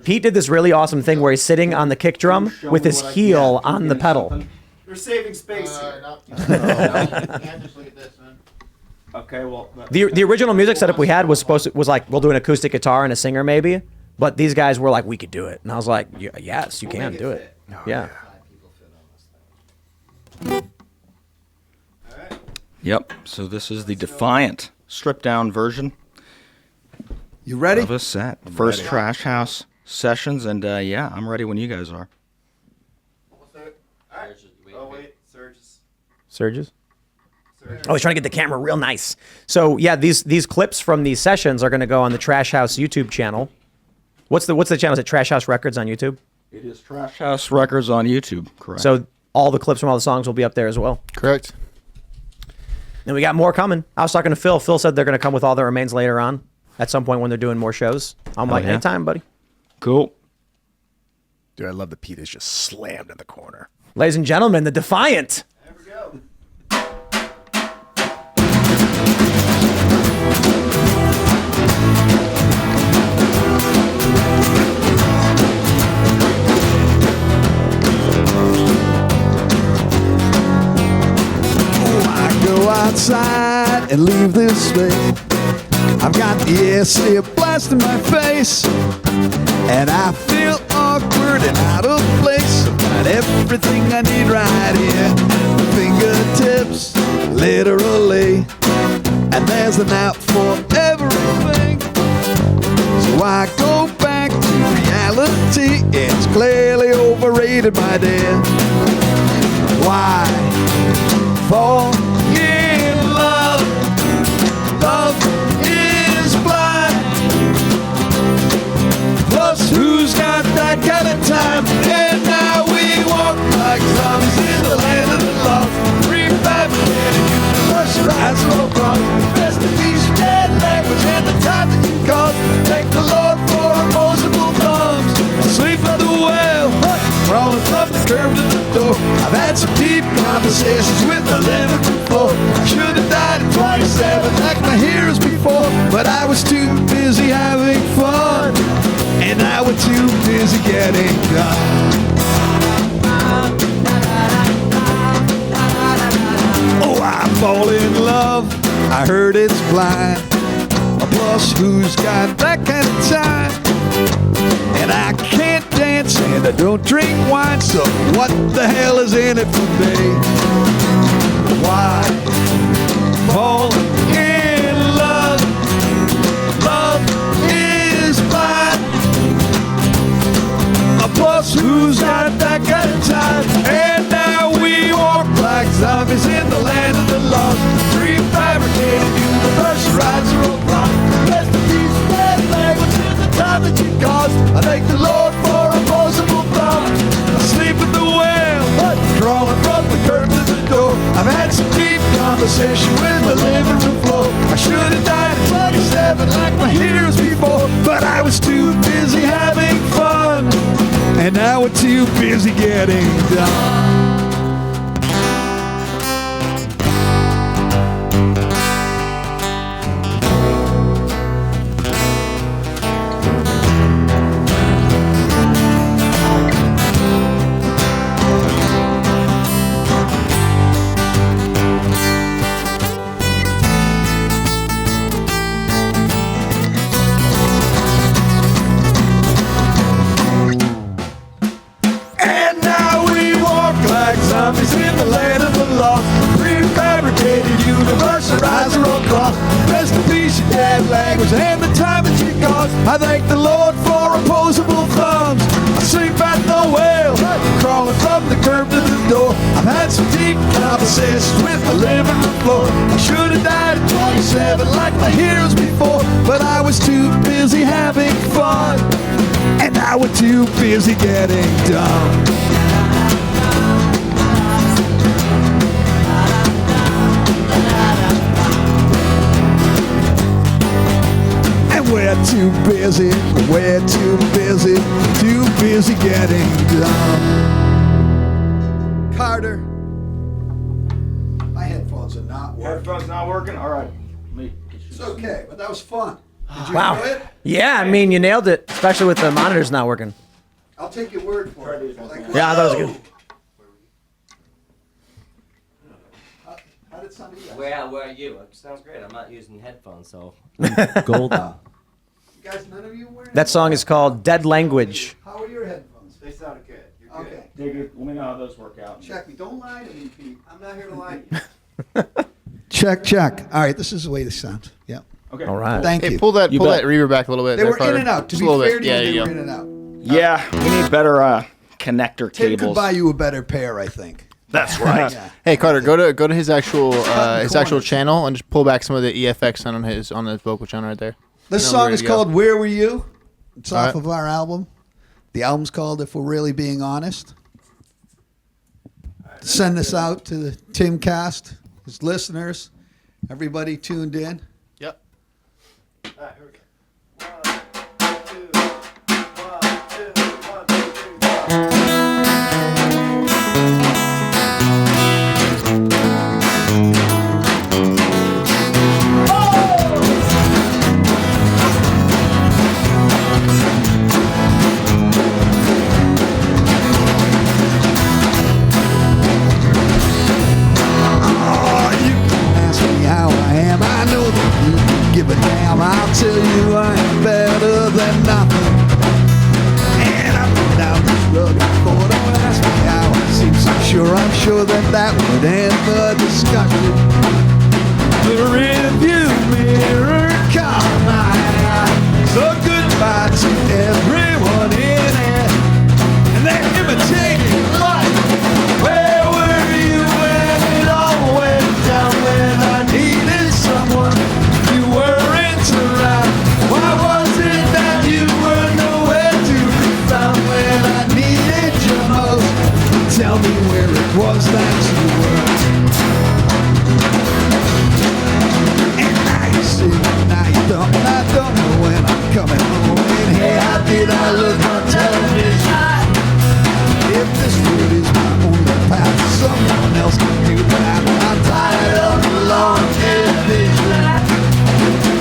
Pete did this really awesome thing where he's sitting on the kick drum with his heel on the pedal. You're saving space here. No. Can't just look at this, man. Okay, well. The original music setup we had was like we'll do an acoustic guitar and a singer maybe, but these guys were like we could do it, and I was like yes you can do it. Yeah. Yep. So this is the Defiant stripped down version You ready? of a set. First Trash House sessions, and yeah, I'm ready when you guys are. Oh, wait. Serge's. Serges? Oh, he's trying to get the camera real nice. So yeah, these clips from these sessions are going to go on the Trash House YouTube channel. What's the channel? Is it Trash House Records on YouTube? It is Trash House Records on YouTube, correct. So all the clips from all the songs will be up there as well. Correct. And we got more coming. I was talking to Phil. Phil said they're going to come with All That Remains later on at some point when they're doing more shows. I'm like, yeah. anytime, buddy. Cool. Dude, I love the Pete is just slammed in the corner. Ladies and gentlemen, the Defiant. There we go. I go outside and leave this space. I've got the AC blast in my face, and I feel awkward and out of place. I've got everything I need right here, my fingertips, literally, and there's an app for everything. So I go back to reality. It's clearly overrated, my dear. Why fall in love? Love is blind. Plus, who's got that kind of time? And now we walk like zombies in the land of the lost. Refabricated universe, your eyes are all gone. Best of these dead language and the time that you caused. Thank the Lord for opposable thumbs. Sleep by the well, crawling from the curb to the door. I've had some deep conversations with the living before. I should have died at 27 like my heroes before, but I was too busy having fun, and I was too busy getting done. Oh, I fall in love, I heard it's blind. Plus, who's got that kind of time? And I can't dance and I don't drink wine, so what the hell is in it for me? Why fall in love? Love is blind. Plus, who's got that kind of time? And now we walk like zombies in the land of the lost. Prefabricated universe, your eyes are all blocked. Rest of these dead language in the time that you caused. I thank the Lord for opposable thumbs. I sleep in the well, crawling from the curtain to the door. I've had some deep conversation with my living room floor. I should have died at 27 like my heroes before, but I was too busy having fun, and now we're too busy getting done. Zombies in the land of the lost. Prefabricated universe, our eyes are all crossed. Rest in peace, your dead language and the time that you caused. I thank the Lord for opposable thumbs. I sleep at the well, crawling from the curb to the door. I've had some deep conversations with the living room floor. I should have died at 27 like my heroes before, but I was too busy having fun, and I was too busy getting dumb. We're too busy getting dumb. Carter, my headphones are not working. Headphones not working? All right. It's okay, but that was fun. Did you Wow. enjoy it? Yeah, I mean, you nailed it, especially with the monitors not working. I'll take your word for it. Like, Yeah, I thought it was good. how did it sound to you guys? Where are you? It sounds great. I'm not using headphones, so. Golden. You guys, none of you wearing That song is called Dead Language. How are your headphones? They sounded good. You're good. Okay. They're good. Let me know how those work out. Check me. Don't lie to me, Pete. I'm not here to lie to you. Check. All right, this is the way this sounds. Yeah. Okay. All right. Thank Hey, you. pull that You pull bet. that reverb back a little bit. They there, were Carter. in and out. To Just be a little fair bit. to you, Yeah, they yeah, were yeah. in and out. Yeah, we need better connector Tim could cables. buy you a better pair, I think. That's right. Yeah. Hey Carter, go to his actual corners. channel and just pull back some of the EFX on the vocal channel right there. This No, song ready is to go. called "Where Were You." It's All off right. of our album. The album's called "If We're Really Being Honest." Send this out to the Timcast, his listeners, everybody tuned in. Yep. All right, here we go. 1, 2, 1, 2, 1, 2, 3, 4. Oh, you can ask me how I am. I know that you can give a damn. I'll tell you I am better than nothing. And I've been down this road before. Don't ask me how I seem so sure. I'm sure that would end the discussion. The rearview mirror caught my eye. So goodbye to everyone in it. And they're imitating life. Where were you when it all went down? When I needed someone, you weren't around. Why was it that you were nowhere to be found when I needed you most? Tell me where it was that you were. And now you see me, now you don't. I don't know when I'm coming home. And hey, how did I look on television? If this road is my only path, someone else can do that. I'm tired of the long division.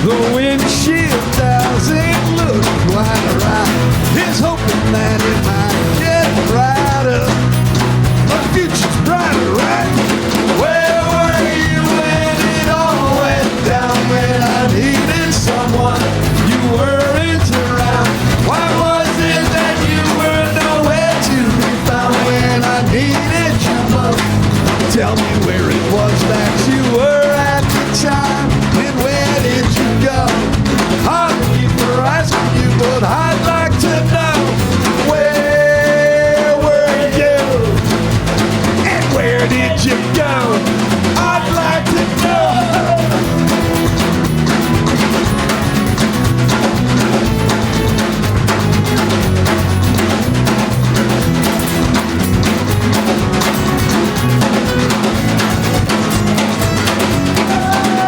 The windshield doesn't look quite right. He's hoping that it might get brighter. The future's brighter, right? Where were you when it all went down? When I needed someone, you weren't around. Why was it that you were nowhere to be found when I needed you most? Tell me where it was that you were at the time, and where did you go? I'll keep asking you, but I'd like to know, where were you? And where did you go? I'd like to know.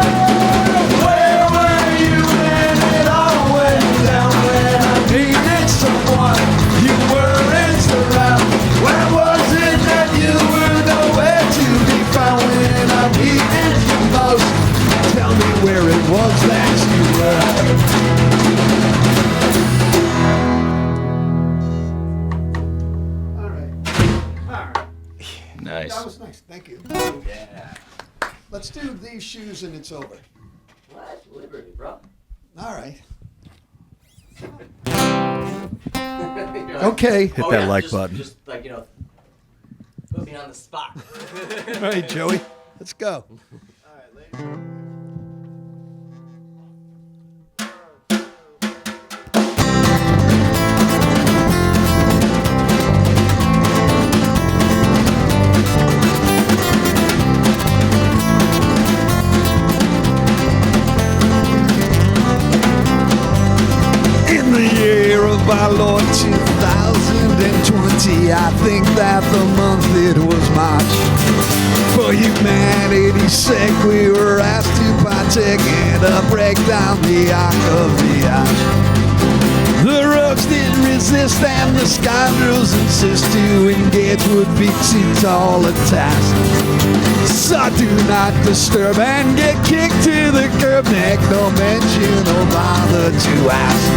Where were you when it all went down? When I needed someone, you weren't around. Where was it that you were nowhere to be found when I needed you most? Tell me where it was that you were. All right. Nice. That was nice. Thank you. Yeah. Let's do These Shoes and It's Over. What? Liberty, bro. All right. Okay. Hit that like button. Just like, put me on the spot. All right, Joey. Let's go. All right, ladies. In the year of our Lord 2020, I think that the month it was March. For humanity's sake, we were asked to partake in a break down the arc of the arch. The rogues did resist resist, and the scoundrels insist to engage would be too tall a task. So do not disturb and get kicked to the curb. Make no mention or bother to ask.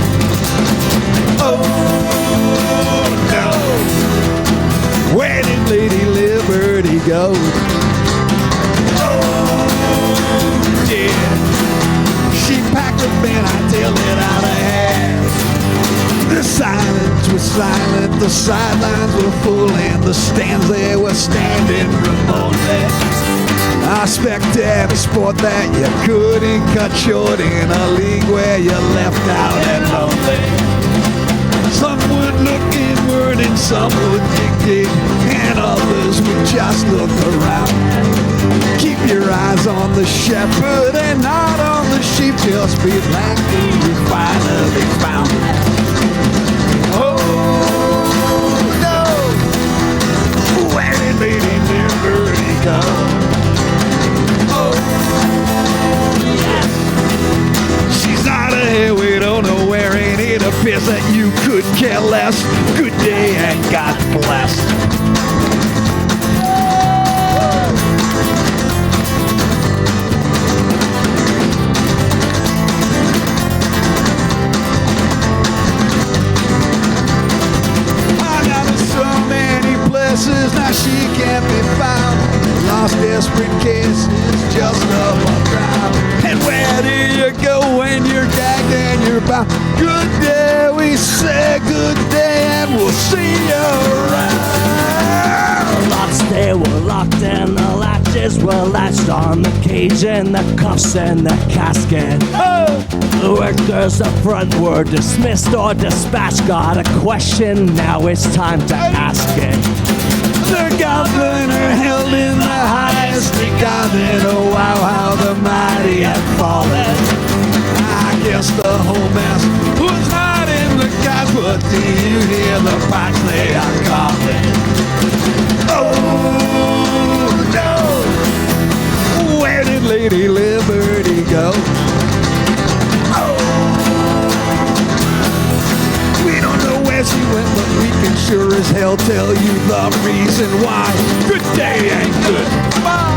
Oh no, where did Lady Liberty go? Oh dear, she packed a bin, I tell it out of hand. The silence was silent, the sidelines were full, and the stands they were standing remotely. I expect every sport that you couldn't cut short in a league where you're left out and lonely. Some would look inward and some would dig, and others would just look around. Keep your eyes on the shepherd and not on the sheep. Just be blankly you finally found. Oh no, where did Lady Liberty go? Oh yes, she's out of here, we don't know where. Ain't it appears that you could care less. Good day and God bless. Now she can't be found. Lost desperate cases just above ground. And where do you go when you're gagged and you're bound? Good day, we say good day, and we'll see you around. Locks they were locked and the latches were latched on the cage and the cuffs and the casket. Oh! The workers up front were dismissed or dispatched. Got a question, now it's time to ask it. The governor held in the highest regard, and oh wow, how the mighty had fallen. I guess the whole mess was not in the guys, but do you hear the pipes they are calling? Oh no, where did Lady Liberty go? Oh, we don't know where she went, but we can sure as hell tell you the reason why. Good day and goodbye.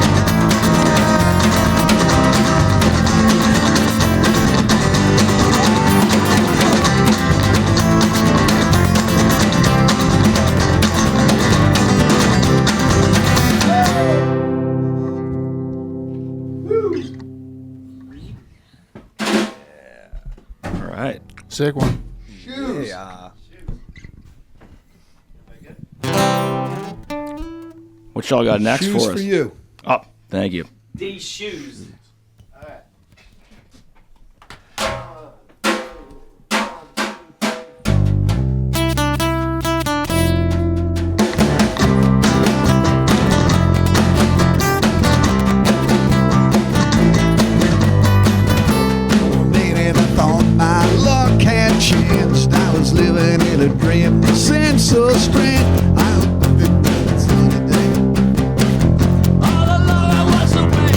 All right. Sick one. Yeah. What y'all got next Shoes for us? for you. Oh, thank you. These shoes. Living in a dream, the sense so strange. I hope it's sunny day. All alone I was away.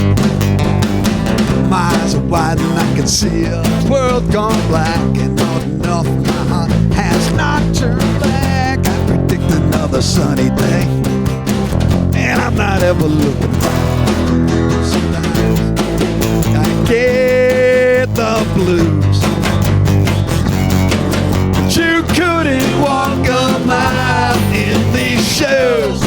My eyes are wide and I can see a world gone black, and not enough my heart has not turned back. I predict another sunny day, and I'm not ever looking back. Sometimes I get the blues. You couldn't walk a mile in these shoes.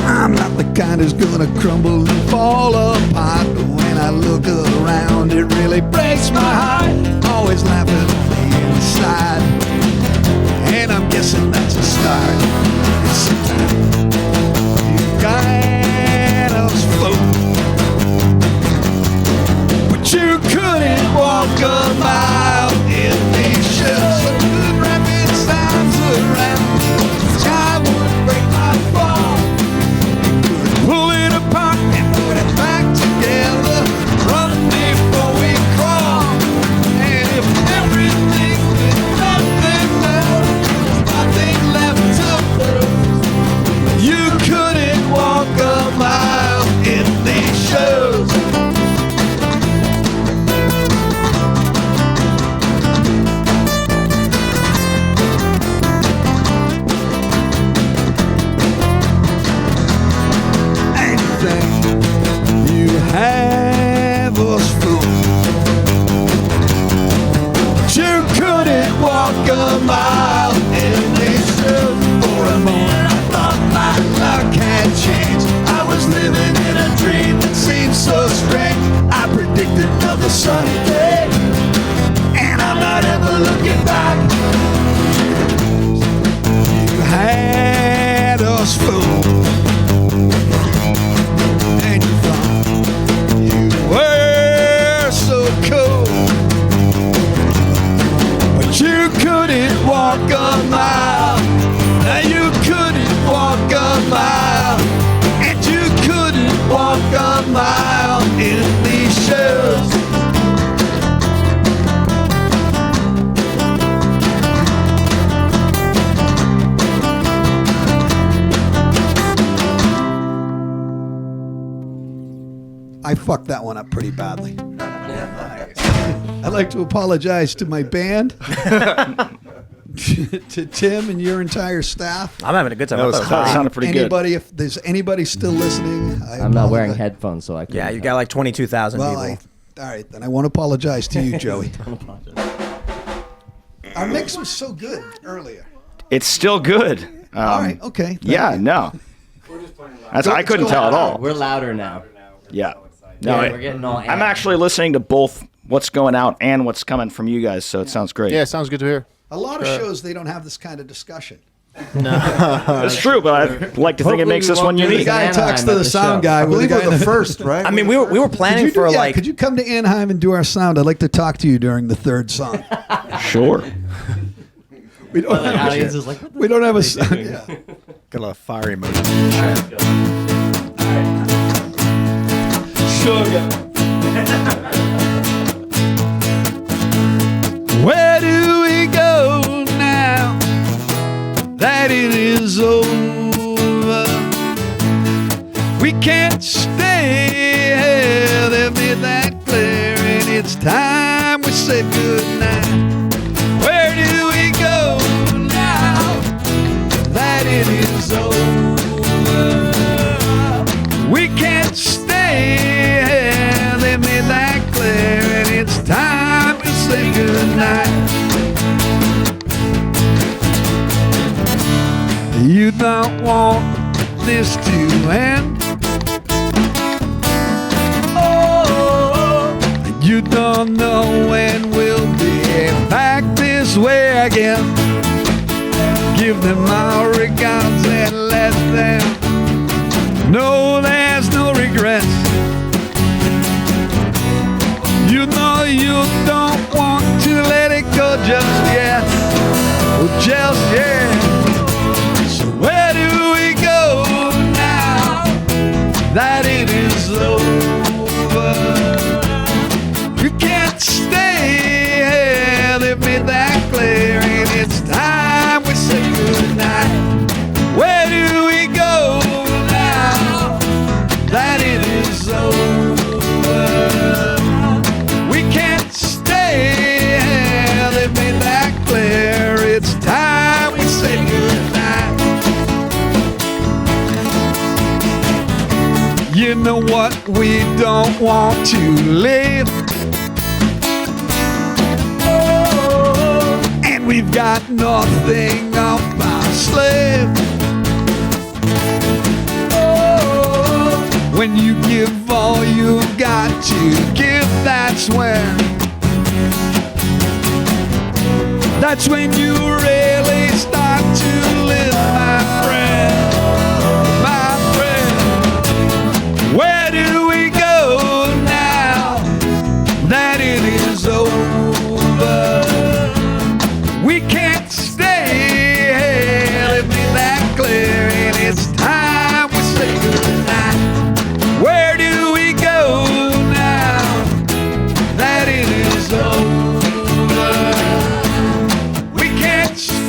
I'm not the kind who's gonna crumble and fall apart, but when I look around, it really breaks my heart. Always laughing on the inside, and I'm guessing that's a start. It's a time you kind of float. You couldn't walk a mile in these shoes. Good rapid sounds around. The sky would break my fall. Could pull it apart and put it back together. Run before we crawl. And if everything with nothing left, nothing left to prove, you couldn't walk a mile in these shoes. couldn't walk a mile in these shoes. For a moment I thought my luck had changed. I was living in a dream that seemed so strange. I predicted another sunny day, and I'm not ever looking back. You had us fooled, and you thought you were so cool, but you couldn't walk a mile. Now you couldn't walk a mile, and you couldn't walk a mile in these shoes. I fucked that one up pretty badly. I'd like to apologize to my band, to Tim and your entire staff. I'm having a good time. That was I thought it hot. was Sounded pretty good. Anybody, if there's anybody still listening, I'm not wearing apologize. headphones, so I can. Yeah, you got like 22,000 Well, people. all right, then I want to apologize to you, Joey. Our mix was so good earlier. It's still good. All right, okay. thank Yeah, you. no. I couldn't tell at all. We're louder now. Yeah. No, Yeah, we're getting all I'm amped. actually listening to both what's going out and what's coming from you guys, so it sounds great. Yeah, sounds good to hear. A lot of shows, they don't have this kind of discussion. It's true, but I like to think it makes this one The unique. guy Anaheim talks to at the the sound show. guy. I with the believe guy we're in the first, right? I mean, we were planning for like. could you come to Anaheim and do our sound? I'd like to talk to you during the third song. Sure. We don't The have audience a, is like, what the we don't have a fuck are sound. they doing? Yeah. Got a lot of fire emoji. Where do we go now that it is over? We can't stay here, they've made that clear, and it's time we say goodnight. Where do we go now that it is over? We can't stay here, they made that clear, and it's time we say goodnight. You don't want this to end. Oh, you don't know when we'll be back this way again. Give them our regards and let them know there's no regrets. You know you don't want to let it go just yet. Oh, just yet. So where do we go now that it is over? You can't stay here, they've made that clear, and it's time we say goodnight. Where do we go now that it is over? We can't stay here, they've made that clear, it's time we say goodnight. You know what, we don't want to live, and we've got nothing up our sleeve. When you give all you've got to give, that's when you really start to live, my friend, my friend. Where do we go now that it is over? We can't stay here, let me that clear, and it's time we say goodnight. Where do we go now that it is over? We can't stay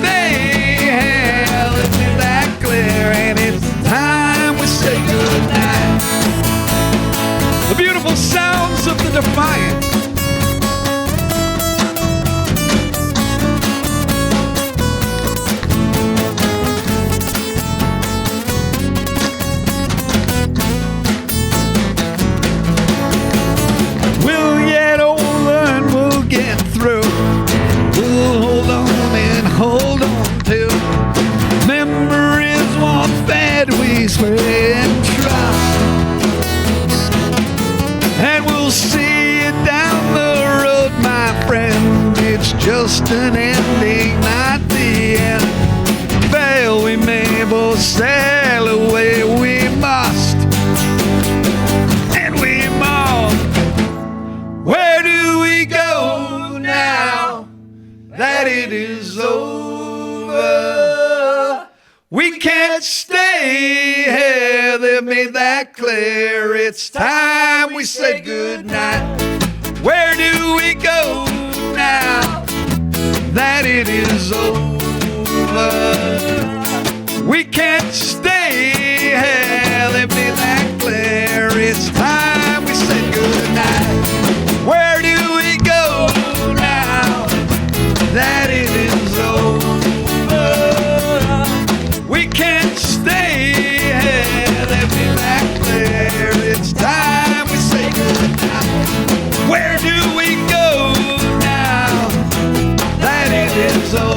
it down the road, my friend. It's just an ending, not the end. Fail we may, both sail away we must. And we must. Where do we go now that it is over? We can't stay here, they've made that clear. It's time we say goodnight. Where do we go now that it is over? We can't stay here, they've made that clear. It's time we say goodnight. Where do we go now that it is over? We can't stay here, they've made that clear. It's time we say goodnight. Where do we go now that it is over?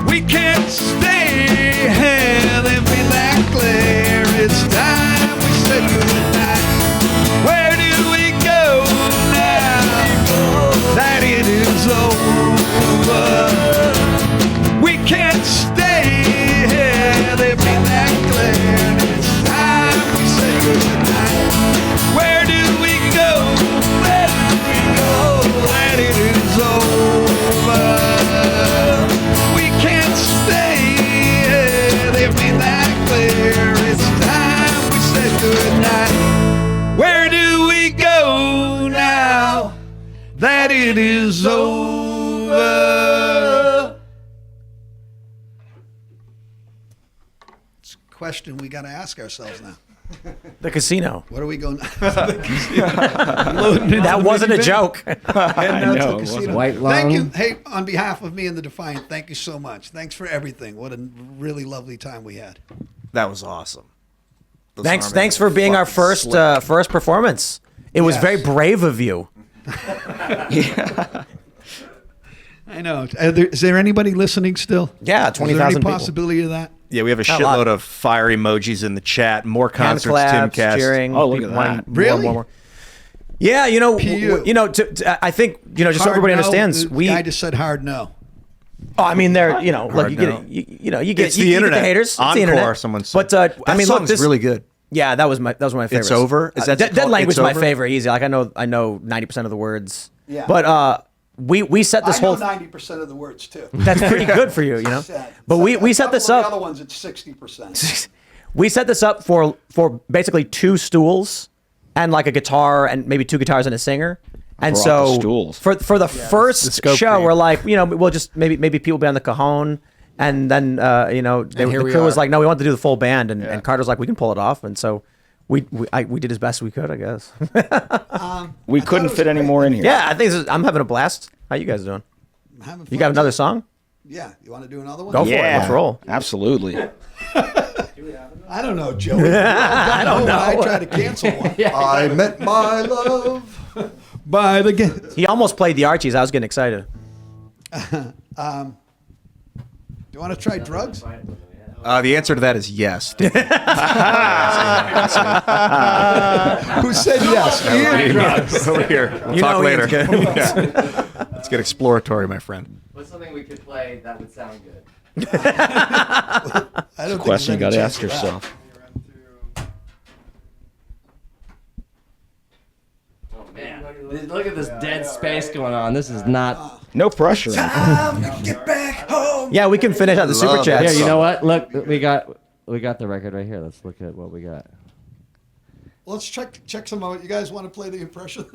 We can't stay here, they've made that clear. It's time we say goodnight. Where do we go now that it is over? We can't stay here, they've made that clear. It's time we say goodnight. Where do we go? Where do we go? That it is over. We can't stay here, they've made that clear. It's time we say goodnight. Where do we go now that it is over? It's a question we got to ask ourselves now. The casino. What are we going? That wasn't a joke. I know, it wasn't. White lung. Thank you. Hey, on behalf of me and the Defiant, thank you so much. Thanks for everything. What a really lovely time we had. That was awesome. Those Thanks harmonies for being our fucking first slick. first performance. It was Yes. very brave of you. I know. Is there anybody listening still? Yeah, Is there 20,000 any people. possibility of that? Yeah, we have a Not a shitload lot. of fire emojis in the chat. More Hand concerts, claps, Timcast. cheering. Oh, look at people that. wanting Really? More. Yeah, you know, PU. I think, just so Hard everybody no. understands, The guy just said hard no. Oh, I mean, they're, look, Hard you get no. it. You get It's you the get internet. the haters. It's the Encore, internet. someone said. But I That mean, look, song's this really good. Yeah, that was one of my favorites. It's Over? Is that Dead called Language It's is my Over? favorite. Easy. Like I know 90% of the words. Yeah. But we set this I know whole. 90% of the words too. That's pretty good for you, Sad. But we set this The up. other ones, it's 60%. We set this up for basically 2 stools and like a guitar and maybe 2 guitars and a singer. And brought so the stools. for the first scope show, creep. we're like, we'll just maybe people be on the cajon. And then the here we crew was are. like, no, we want to do the full band. And Carter's like, we can pull it off. And so we did as best we could, I guess. We couldn't fit any more in here. Yeah, I think I'm having a blast. How you guys doing? I'm having You fun. got another song? Yeah. You want to do another one? Go for it. Yeah, Let's roll. Absolutely. I don't know, Joey. I don't know. I tried to cancel one. I met my love. By the game. He almost played the Archies. I was getting excited. Do you want to try drugs? The answer to that is yes. Who said yes? Ian? Over here. We'll You talk know later. Ian's good. Yeah. Let's get exploratory, my friend. What's something we could play that would sound good? I don't think Question you there's got any to ask chance of that. yourself. Oh man, look at this dead space going on. This is not. No pressure. Yeah, we can finish out the super Love chats. Here, you know what? Look, we got the record right here. Let's look at what we got. Let's check some of it. You guys want to play the impression?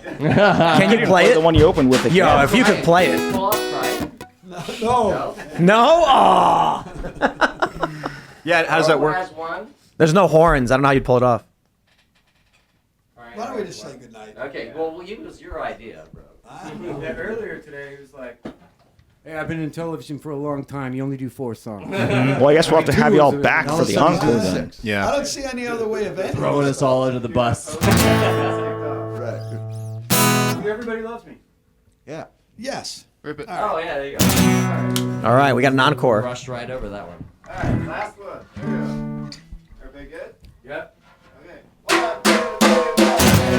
Can you play The it? one you opened with. Yo, Again. if you could play it. No. No? Aw. Yeah, how does that work? Has one. There's no horns. I don't know how you'd pull it off. Why don't we just say goodnight? Okay, well, it was your idea, bro. Yeah, earlier today, he was like, "Hey, I've been in television for a long time. You only do 4 songs." Well, I guess we'll have to have you all back for the encore then. I Yeah. don't see any other way of ending. Throwing us all under the bus. Everybody loves me. Yeah. Yes. Oh yeah, there you go. All right. All right, we got an encore. Rushed right over that one. Alright, last one. There we go. Everybody good? Yep. Okay. 1, 2, 3, 4.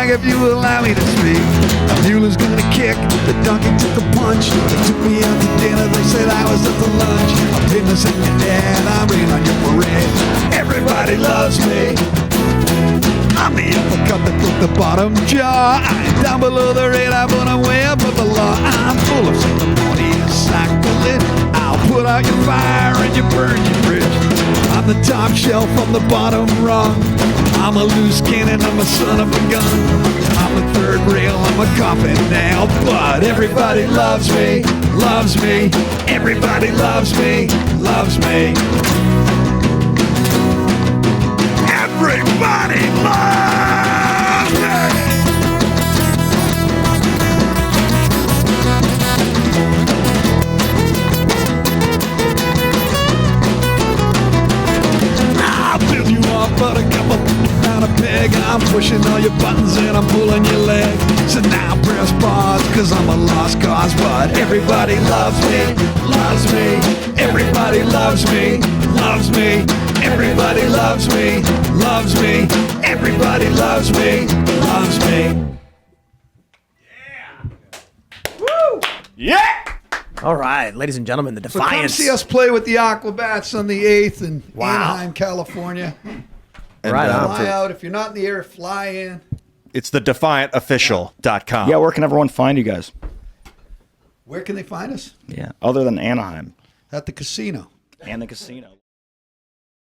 brag if you allow me to speak. A mule is gonna kick, the donkey took a punch. They took me out to dinner, they said I was at the lunch. I'm famous and your dad, I'm in on your parade. Everybody loves me. I'm the uppercut that broke the bottom jaw. I'm down below the radar, but I'm way above the law. I'm full of ceremony and sacrilege. I'll put out your fire and you burn your bridge. I'm the top shelf on the bottom rung. I'm a loose cannon, I'm a son of a gun. I'm a third rail, I'm a coffin nail. But everybody loves me, loves me. Everybody loves me, loves me. Everybody loves me. I'll build you up, but a couple down a peg. I'm pushing all your buttons and I'm pulling your leg. So now press pause, cause I'm a lost cause. But everybody loves me, loves me. Everybody loves me, loves me. Everybody loves me, loves me. Everybody loves me, loves me. Yeah. All right, ladies and gentlemen, the So come Defiant. see us play with the Aquabats on the 8th in Wow. Anaheim, California. And, Right on. Fly out. If you're not in the air, fly in. it's the defiantofficial.com. Yeah, where can everyone find you guys? Where can they find us? Yeah, other than Anaheim At the casino. and the casino.